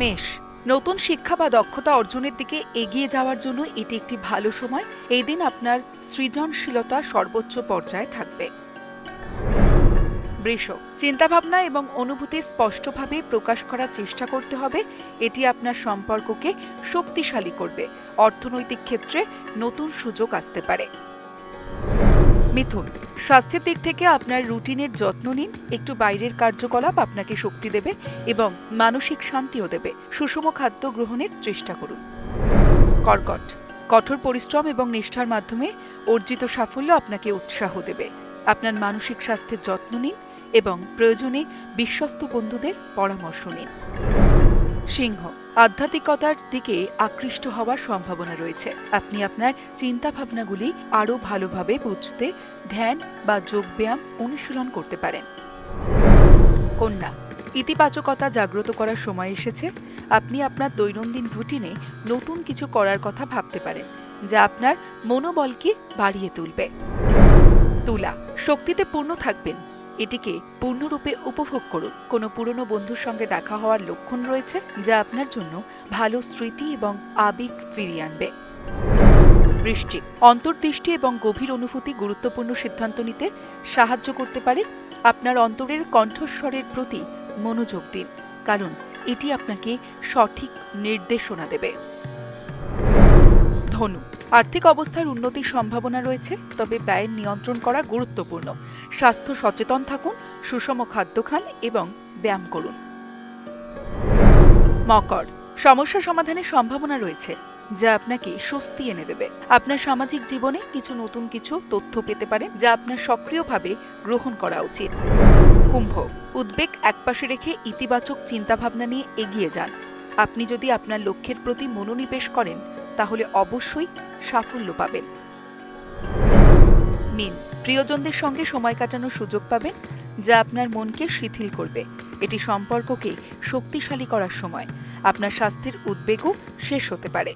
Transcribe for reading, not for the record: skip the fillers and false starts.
মেষ, নতুন শিক্ষা বা দক্ষতা অর্জনের দিকে এগিয়ে যাওয়ার জন্য এটি একটি ভালো সময়। এই দিন আপনার সৃজনশীলতা সর্বোচ্চ পর্যায়ে থাকবে। বৃষ, চিন্তাভাবনা এবং অনুভূতি স্পষ্টভাবে প্রকাশ করার চেষ্টা করতে হবে। এটি আপনার সম্পর্ককে শক্তিশালী করবে। অর্থনৈতিক ক্ষেত্রে নতুন সুযোগ আসতে পারে। মিথুন, স্বাস্থ্যের দিক থেকে আপনার রুটিনের যত্ন নিন। একটু বাইরের কার্যকলাপ আপনাকে শক্তি দেবে এবং মানসিক শান্তিও দেবে। সুষম খাদ্য গ্রহণের চেষ্টা করুন। কর্কট, কঠোর পরিশ্রম এবং নিষ্ঠার মাধ্যমে অর্জিত সাফল্য আপনাকে উৎসাহ দেবে। আপনার মানসিক স্বাস্থ্যের যত্ন নিন এবং প্রয়োজনে বিশ্বস্ত বন্ধুদের পরামর্শ নিন। সিংহ, আধ্যাত্মিকতার দিকে আকৃষ্ট হওয়ার সম্ভাবনা রয়েছে। আপনি আপনার চিন্তাভাবনাগুলি আরও ভালোভাবে বুঝতে ধ্যান বা যোগব্যায়াম অনুশীলন করতে পারেন। কন্যা, ইতিবাচকতা জাগ্রত করার সময় এসেছে। আপনি আপনার দৈনন্দিন রুটিনে নতুন কিছু করার কথা ভাবতে পারেন, যা আপনার মনোবলকে বাড়িয়ে তুলবে। তুলা, শক্তিতে পূর্ণ থাকবেন। এটিকে পূর্ণরূপে উপভোগ করুন। কোনো পুরনো বন্ধুর সঙ্গে দেখা হওয়ার লক্ষণ রয়েছে, যা আপনার জন্য ভালো স্মৃতি এবং আবেগ ফিরিয়ে আনবে। বৃশ্চিক, অন্তর্দৃষ্টি এবং গভীর অনুভূতি গুরুত্বপূর্ণ সিদ্ধান্ত নিতে সাহায্য করতে পারে। আপনার অন্তরের কণ্ঠস্বরের প্রতি মনোযোগ দিন, কারণ এটি আপনাকে সঠিক নির্দেশনা দেবে। ধনু, আর্থিক অবস্থার উন্নতির সম্ভাবনা রয়েছে, তবে ব্যয় নিয়ন্ত্রণ করা গুরুত্বপূর্ণ। স্বাস্থ্য সচেতন থাকুন, সুষম খাদ্য খান এবং ব্যায়াম করুন। মকর, সমস্যা সমাধানের সম্ভাবনা রয়েছে, যা আপনাকে স্বস্তি এনে দেবে। আপনার সামাজিক জীবনে নতুন কিছু তথ্য পেতে পারেন, যা আপনার সক্রিয়ভাবে গ্রহণ করা উচিত। কুম্ভ, উদ্বেগ একপাশে রেখে ইতিবাচক চিন্তাভাবনা নিয়ে এগিয়ে যান। আপনি যদি আপনার লক্ষ্যের প্রতি মনোনিবেশ করেন, তাহলে অবশ্যই সাফল্য পাবেন। মীন, প্রিয়জনদের সঙ্গে সময় কাটানোর সুযোগ পাবেন, যা আপনার মনকে শিথিল করবে। এটি সম্পর্ককে শক্তিশালী করার সময়। আপনার স্বাস্থ্যের উদ্বেগও শেষ হতে পারে।